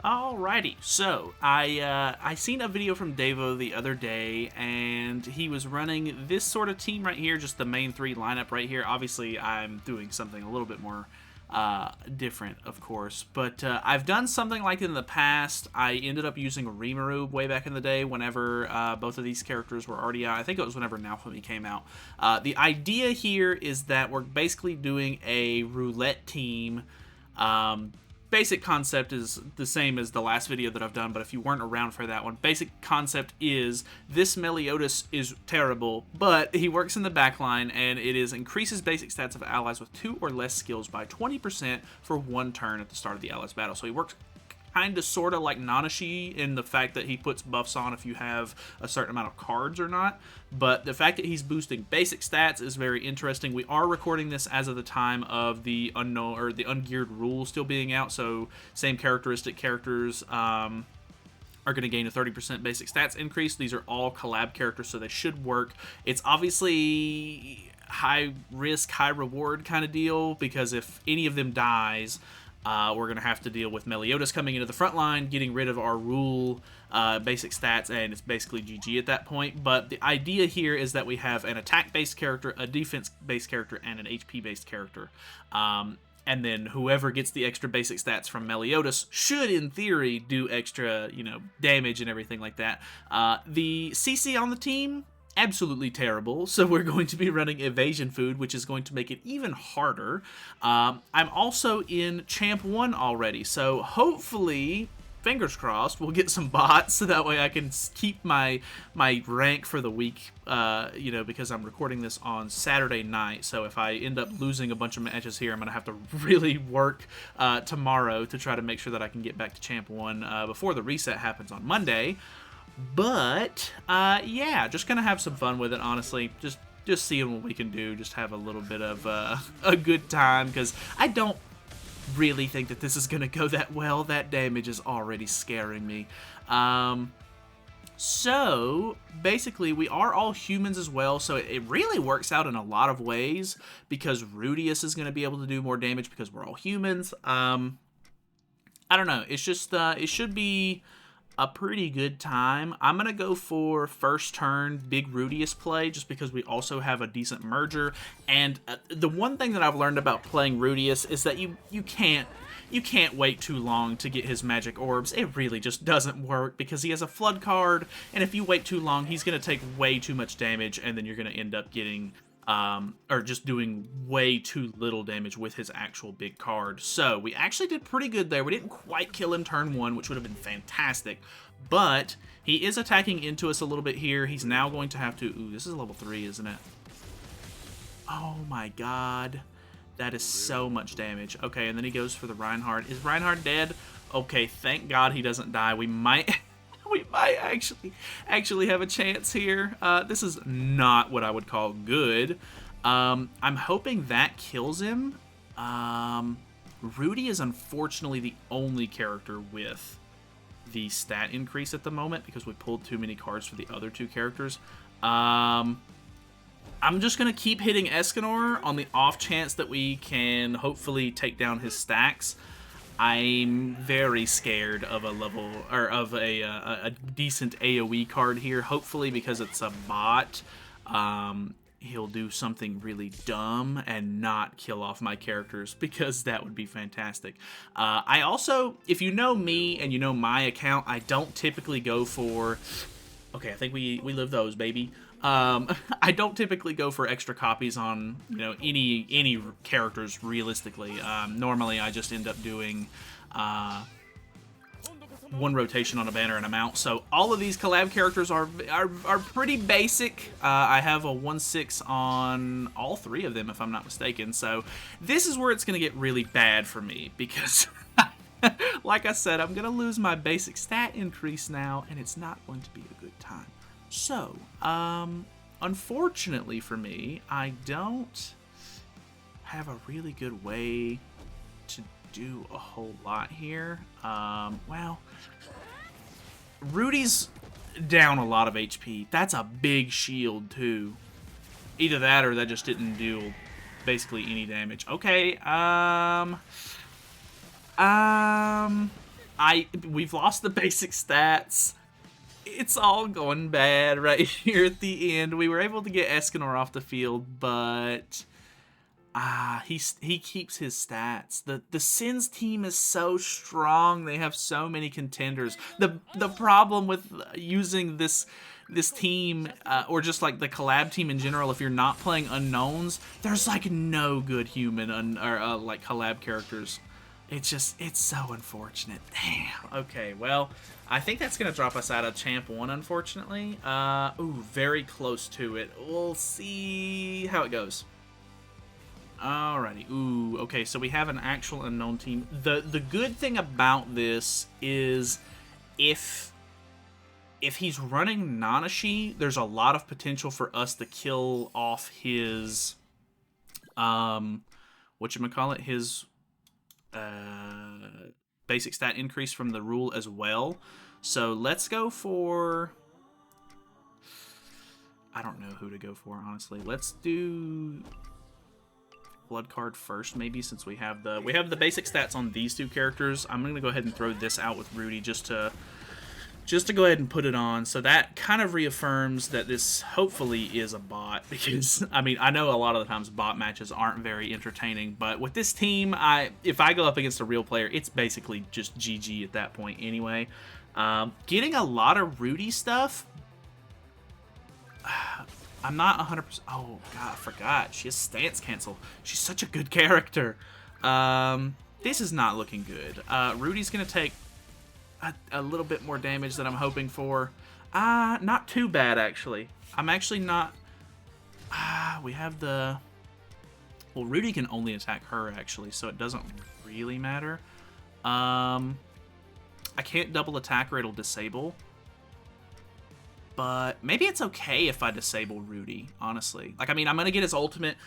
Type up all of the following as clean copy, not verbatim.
Alrighty, so I seen a video from Davo the other day, and he was running this sort of team right here, just the main three lineup right here. Obviously, I'm doing something a little bit more different, of course, but I've done something like in the past. I ended up using Rimuru way back in the day whenever both of these characters were already out. I think it was whenever Naofumi came out. The idea here is that we're basically doing a roulette team. Basic concept is the same as the last video that I've done, but if you weren't around for that one, basic concept is this Meliodas is terrible, but he works in the backline, and it is increases basic stats of allies with 2 or less skills by 20% for 1 turn at the start of the allies battle. So he works kind of sort of like Nanashi in the fact that he puts buffs on if you have a certain amount of cards or not, but the fact that he's boosting basic stats is very interesting. We are recording this as of the time of the unknown or the ungeared rule still being out, so same characteristic characters are going to gain a 30% basic stats increase. These are all collab characters, so they should work. It's obviously high risk, high reward kind of deal, because if any of them dies, we're going to have to deal with Meliodas coming into the front line, getting rid of our rule basic stats, and it's basically GG at that point. But the idea here is that we have an attack-based character, a defense-based character, and an HP-based character. And then whoever gets the extra basic stats from Meliodas should, in theory, do extra, damage and everything like that. The CC on the team, absolutely terrible, so we're going to be running evasion food, which is going to make it even harder. I'm also in Champ 1 already, so hopefully, fingers crossed, we'll get some bots, so that way I can keep my rank for the week, because I'm recording this on Saturday night, so if I end up losing a bunch of matches here, I'm going to have to really work tomorrow to try to make sure that I can get back to Champ 1 before the reset happens on Monday. But, yeah, just gonna have some fun with it, honestly. Just seeing what we can do, just have a little bit of a good time, because I don't really think that this is gonna go that well. That damage is already scaring me. So, basically, we are all humans as well, so it really works out in a lot of ways, because Rudius is gonna be able to do more damage because we're all humans. I don't know, it's just, it should be a pretty good time. I'm going to go for first turn big Rudius play just because we also have a decent merger, and the one thing that I've learned about playing Rudius is that you can't wait too long to get his magic orbs. It really just doesn't work because he has a flood card, and if you wait too long, he's going to take way too much damage, and then you're going to end up getting or just doing way too little damage with his actual big card. So we actually did pretty good there. We didn't quite kill him turn 1, which would have been fantastic, but he is attacking into us a little bit here. He's now going to have to... Ooh, this is level 3, isn't it? Oh my god. That is so much damage. Okay, and then he goes for the Reinhardt. Is Reinhardt dead? Okay, thank god he doesn't die. We might... we might actually have a chance here. This is not what I would call good. I'm hoping that kills him. Rudy is unfortunately the only character with the stat increase at the moment because we pulled too many cards for the other 2 characters. I'm just going to keep hitting Escanor on the off chance that we can hopefully take down his stacks. I'm very scared of a level, or of a decent AoE card here. Hopefully, because it's a bot, he'll do something really dumb and not kill off my characters, because that would be fantastic. I also, if you know me and you know my account, I don't typically go for... Okay, I think we live those, baby. I don't typically go for extra copies on, any characters realistically. Normally I just end up doing 1 rotation on a banner and a mount. So all of these collab characters are pretty basic. I have a 1/6 on all 3 of them, if I'm not mistaken. So this is where it's going to get really bad for me, because like I said, I'm going to lose my basic stat increase now, and it's not going to be a good time. So, unfortunately for me, I don't have a really good way to do a whole lot here. Well, Rudy's down a lot of HP. That's a big shield, too. Either that or that just didn't do basically any damage. Okay, we've lost the basic stats. It's all going bad right here at the end. We were able to get Escanor off the field, but he keeps his stats. The Sins team is so strong. They have so many contenders. The problem with using this team, or just like the collab team in general, if you're not playing unknowns, there's like no good human or like collab characters. It's so unfortunate. Damn. Okay, well, I think that's going to drop us out of Champ 1, unfortunately. Ooh, very close to it. We'll see how it goes. Alrighty. Ooh, okay, so we have an actual unknown team. The good thing about this is if he's running Nanashi, there's a lot of potential for us to kill off his whatchamacallit, his basic stat increase from the rule as well. So let's go for, I don't know who to go for, honestly. Let's do Blood card first, maybe, since we have the basic stats on these two characters. I'm gonna go ahead and throw this out with Rudy just to go ahead and put it on. So that kind of reaffirms that this hopefully is a bot, because I mean, I know a lot of the times bot matches aren't very entertaining, but with this team, if I go up against a real player, it's basically just GG at that point anyway. Getting a lot of Rudy stuff. I'm not 100%. Oh, God, I forgot. She has stance cancel. She's such a good character. This is not looking good. Rudy's going to take a little bit more damage than I'm hoping for. Not too bad, actually. I'm actually not... we have the... Well, Rudy can only attack her, actually, so it doesn't really matter. I can't double attack her. It'll disable. But maybe it's okay if I disable Rudy, honestly. Like, I mean, I'm going to get his ultimate,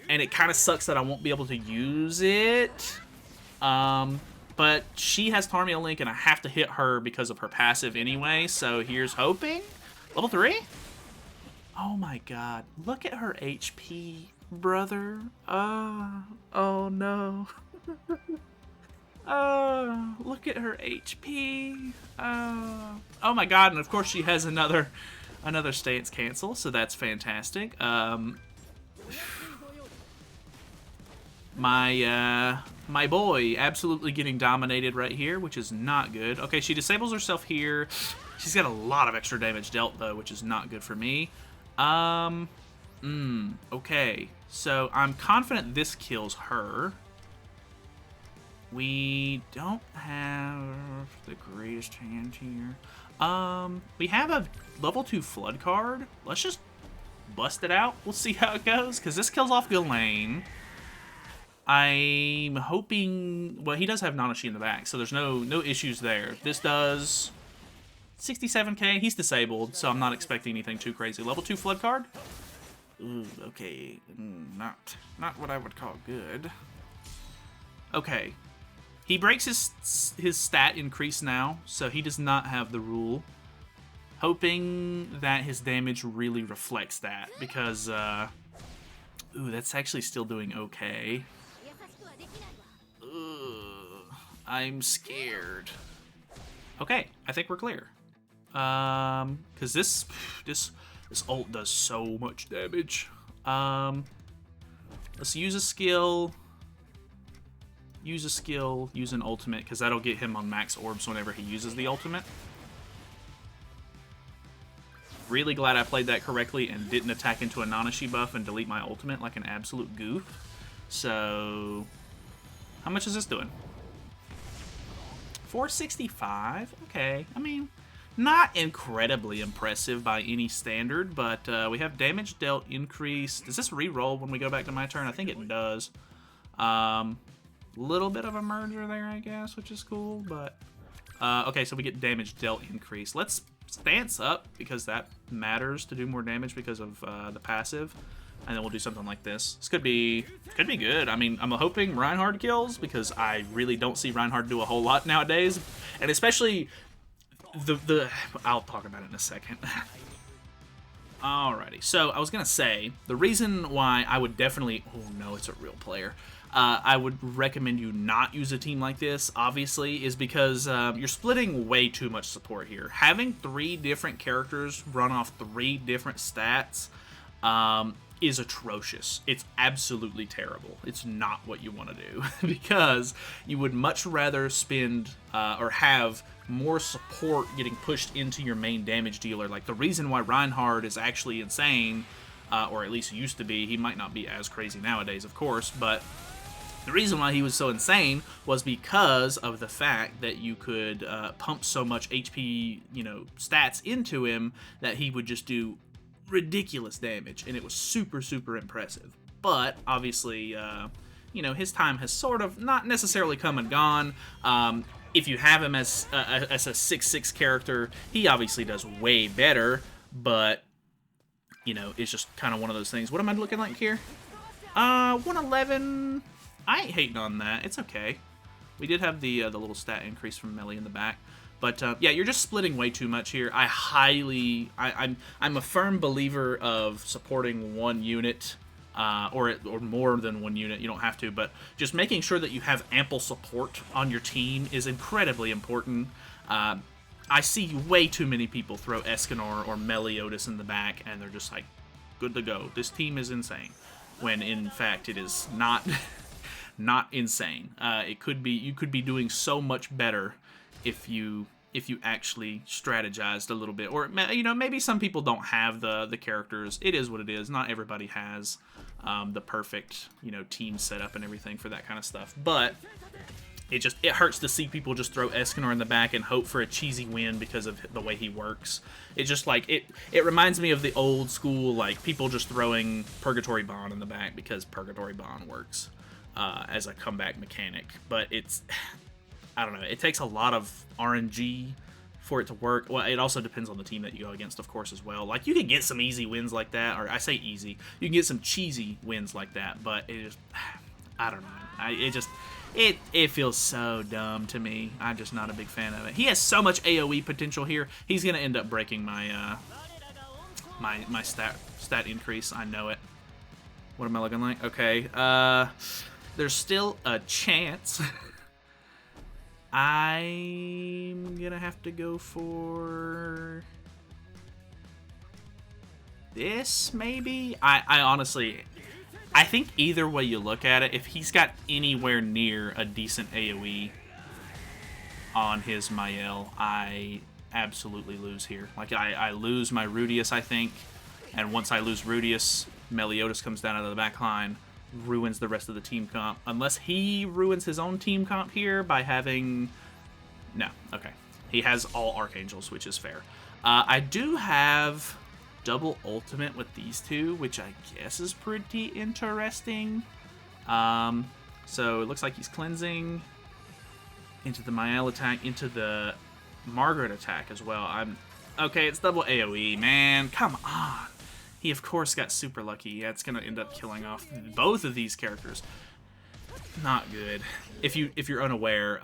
and it kind of sucks that I won't be able to use it. But she has Tarmia Link, and I have to hit her because of her passive anyway, so here's hoping. Level 3? Oh my god. Look at her HP, brother. Oh no. Oh, look at her HP. Oh my god, and of course she has another stance cancel, so that's fantastic. My boy absolutely getting dominated right here, which is not good. Okay, she disables herself here. She's got a lot of extra damage dealt, though, which is not good for me. Okay, so I'm confident this kills her. We don't have the greatest hand here. We have a level 2 Flood card. Let's just bust it out. We'll see how it goes, because this kills off Ghislaine. I'm hoping... Well, he does have Nanashi in the back, so there's no issues there. This does 67k. He's disabled, so I'm not expecting anything too crazy. Level 2 Flood card? Ooh, okay. Not what I would call good. Okay. He breaks his stat increase now, so he does not have the rule. Hoping that his damage really reflects that, because, ooh, that's actually still doing okay. Ugh, I'm scared. Okay, I think we're clear. Because this ult does so much damage. Let's use a skill. Use an ultimate, because that'll get him on max orbs whenever he uses the ultimate. Really glad I played that correctly and didn't attack into a Nanashi buff and delete my ultimate like an absolute goof. So, how much is this doing? 465? Okay, I mean, not incredibly impressive by any standard, but we have damage dealt increase. Does this re-roll when we go back to my turn? I think it does. Little bit of a merger there, I guess, which is cool, but okay, so we get damage dealt increase. Let's stance up, because that matters to do more damage because of the passive, and then we'll do something like this. This could be good. I mean, I'm hoping Reinhardt kills, because I really don't see Reinhardt do a whole lot nowadays, and especially the I'll talk about it in a second. Alrighty, so I was gonna say, the reason why I would definitely... Oh no, it's a real player. I would recommend you not use a team like this, obviously, is because you're splitting way too much support here. Having 3 different characters run off 3 different stats is atrocious. It's absolutely terrible. It's not what you want to do because you would much rather spend or have more support getting pushed into your main damage dealer. Like, the reason why Reinhardt is actually insane, or at least used to be, he might not be as crazy nowadays, of course, but the reason why he was so insane was because of the fact that you could pump so much HP, stats into him that he would just do ridiculous damage, and it was super, super impressive. But obviously, his time has sort of not necessarily come and gone. If you have him as a 6/6 character, he obviously does way better, but it's just kind of one of those things. What am I looking like here? 111. I ain't hating on that. It's okay. We did have the little stat increase from Melly in the back. But, yeah, you're just splitting way too much here. I'm a firm believer of supporting one unit, or more than one unit. You don't have to, but just making sure that you have ample support on your team is incredibly important. I see way too many people throw Escanor or Meliodas in the back, and they're just like, good to go. This team is insane. When, in fact, it is not... not insane. You could be doing so much better if you actually strategized a little bit, or maybe some people don't have the characters. It is what it is. Not everybody has the perfect team setup and everything for that kind of stuff. But it hurts to see people just throw Escanor in the back and hope for a cheesy win because of the way he works. It's just like it reminds me of the old school, like, people just throwing Purgatory Bond in the back because Purgatory Bond works as a comeback mechanic. But I don't know, it takes a lot of RNG for it to work. Well, it also depends on the team that you go against, of course, as well. Like, you can get some easy wins like that, or I say easy, you can get some cheesy wins like that, but it just, I don't know. It feels so dumb to me. I'm just not a big fan of it. He has so much AoE potential here. He's gonna end up breaking my my stat increase. I know it. What am I looking like? Okay. There's still a chance. I'm gonna have to go for this, maybe? I honestly, I think either way you look at it, if he's got anywhere near a decent AoE on his Mael, I absolutely lose here. Like, I lose my Rudius, I think, and once I lose Rudius, Meliodas comes down out of the back line, ruins the rest of the team comp. Unless he ruins his own team comp here by having... No, okay. He has all Archangels, which is fair. I do have double ultimate with these two, which I guess is pretty interesting. So it looks like he's cleansing into the Mael attack, into the Margaret attack as well. Okay, it's double AoE, man. Come on. He, of course, got super lucky. Yeah, it's going to end up killing off both of these characters. Not good. If you're unaware,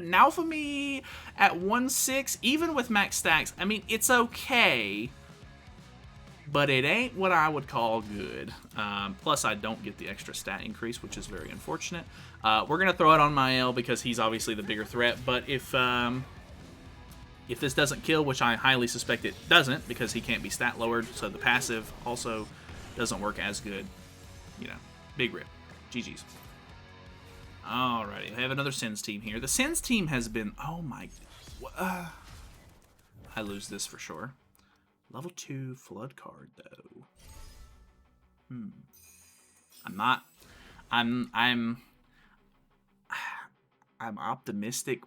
now for me at 1/6, even with max stacks, I mean, it's okay, but it ain't what I would call good. Plus, I don't get the extra stat increase, which is very unfortunate. We're going to throw it on Mael because he's obviously the bigger threat, but if this doesn't kill, which I highly suspect it doesn't, because he can't be stat lowered, so the passive also doesn't work as good. Big rip. GG's. Alrighty, I have another Sins team here. The Sins team has been... Oh my... I lose this for sure. Level 2 Flood card, though. I'm not... I'm optimistic,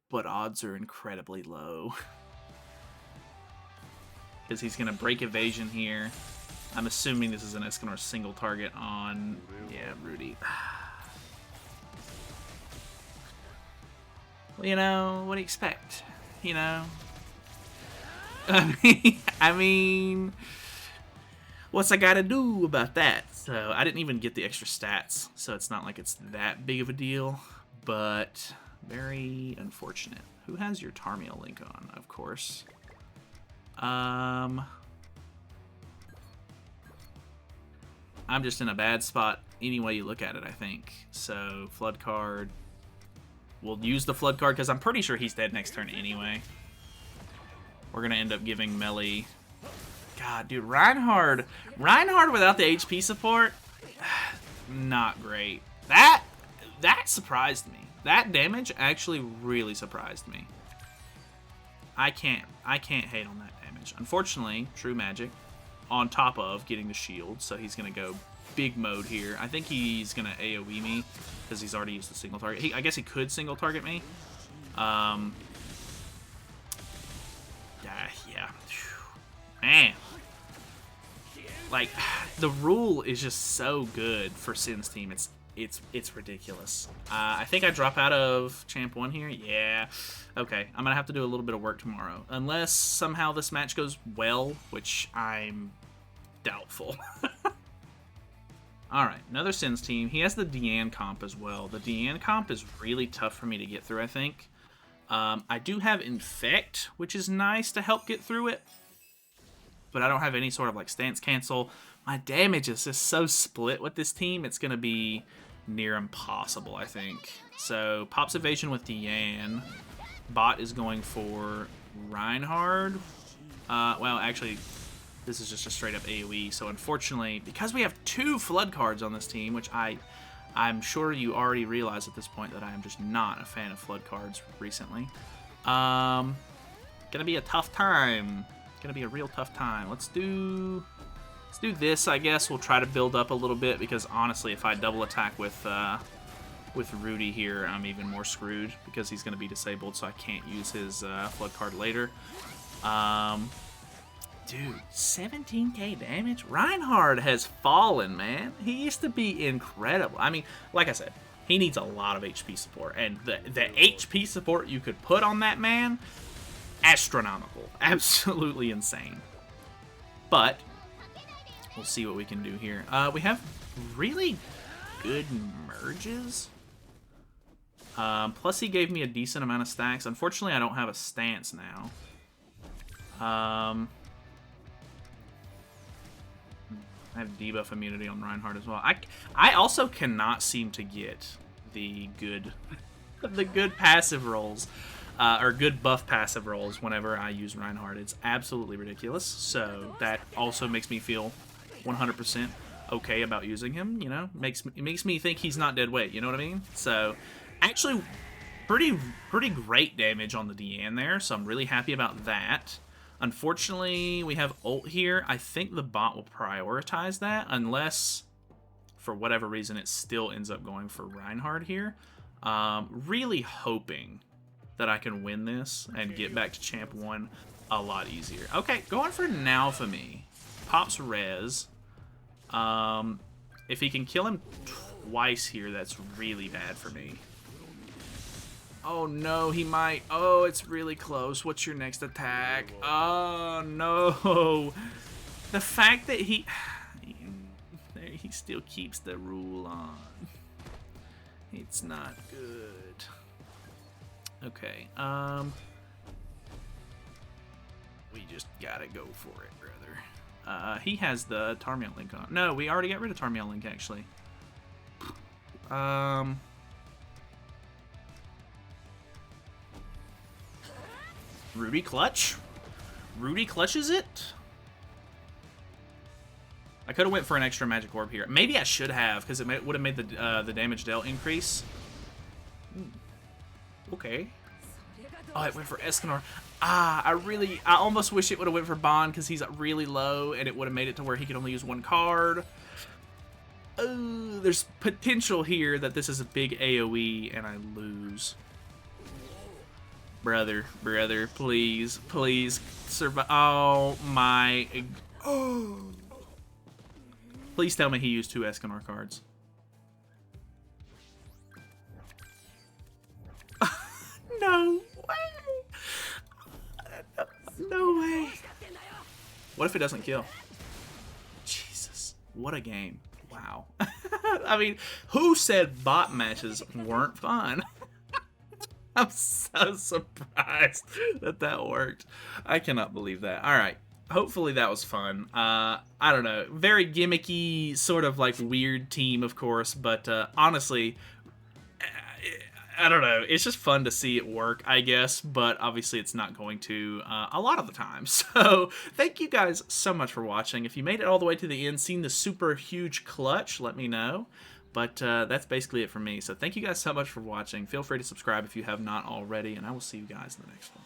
but odds are incredibly low. Because he's going to break evasion here. I'm assuming this is an Escanor single target on... Yeah, Rudy. Well, what do you expect? I mean... What's I gotta do about that? So, I didn't even get the extra stats, so it's not like it's that big of a deal. But... very unfortunate. Who has your Tarmiel link on? Of course. I'm just in a bad spot any way you look at it, I think. So, flood card. We'll use the flood card because I'm pretty sure he's dead next turn anyway. We're going to end up giving Melly... God, dude, Reinhardt without the HP support, not great. That surprised me. That damage actually really surprised me. I can't hate on that damage. Unfortunately, True Magic on top of getting the shield, so he's going to go big mode here. I think he's going to AoE me because he's already used the single target. I guess he could single target me. Yeah. Man. Like, the rule is just so good for Sin's team. It's ridiculous. I think I drop out of Champ 1 here. Yeah. Okay. I'm going to have to do a little bit of work tomorrow. Unless somehow this match goes well, which I'm doubtful. Alright, another Sin's team. He has the Deanne comp as well. The Deanne comp is really tough for me to get through, I think. I do have Infect, which is nice to help get through it. But I don't have any sort of like stance cancel. My damage is just so split with this team, it's going to be near impossible, I think. So, Pop's Evasion with Deanne. Bot is going for Reinhardt. Well, actually, this is just a straight up AoE. So, unfortunately, because we have 2 flood cards on this team, which I'm sure you already realize at this point that I am just not a fan of flood cards recently. Gonna be a tough time. Gonna be a real tough time. Let's do this, I guess. We'll try to build up a little bit because honestly, if I double attack with Rudy here, I'm even more screwed because he's gonna be disabled, so I can't use his flood card later. Dude, 17k damage? Reinhardt has fallen, man. He used to be incredible. I mean, like I said, he needs a lot of HP support, and the HP support you could put on that man, astronomical. Absolutely insane. But we'll see what we can do here. We have really good merges. Plus he gave me a decent amount of stacks. Unfortunately, I don't have a stance now. I have debuff immunity on Reinhardt as well. I also cannot seem to get the good passive rolls. Or good buff passive rolls whenever I use Reinhardt. It's absolutely ridiculous. So that also makes me feel 100% okay about using him. You know, it makes me think he's not dead weight. You know what I mean? So actually, pretty great damage on the Deanne there. So I'm really happy about that. Unfortunately, we have ult here. I think the bot will prioritize that unless, for whatever reason, it still ends up going for Reinhardt here. Really hoping that I can win this and get back to Champ 1 a lot easier. Okay, going for now for me. Pop's res. If he can kill him twice here, that's really bad for me. Oh no, he might. Oh, it's really close. What's your next attack? Oh no. The fact that he still keeps the rule on. It's not good. Okay, we just gotta go for it, brother. He has the Tarmiel link on. No, we already got rid of Tarmiel link, actually. Rudy clutch? Rudy clutches it? I could have went for an extra magic orb here. Maybe I should have, because it would have made the damage dealt increase. Okay. Oh, it went for Escanor. I almost wish it would have went for Bond because he's really low and it would have made it to where he could only use 1 card. There's potential here that this is a big AoE and I lose. Brother, please survive. Oh my. Oh. Please tell me he used 2 Escanor cards. No way! No way! What if it doesn't kill? Jesus, what a game. Wow. I mean, who said bot matches weren't fun? I'm so surprised that worked. I cannot believe that. Alright, hopefully that was fun. I don't know, very gimmicky, sort of like weird team, of course, but honestly, I don't know. It's just fun to see it work, I guess, but obviously it's not going to a lot of the time. So thank you guys so much for watching. If you made it all the way to the end, seen the super huge clutch, let me know. But that's basically it for me. So thank you guys so much for watching. Feel free to subscribe if you have not already, and I will see you guys in the next one.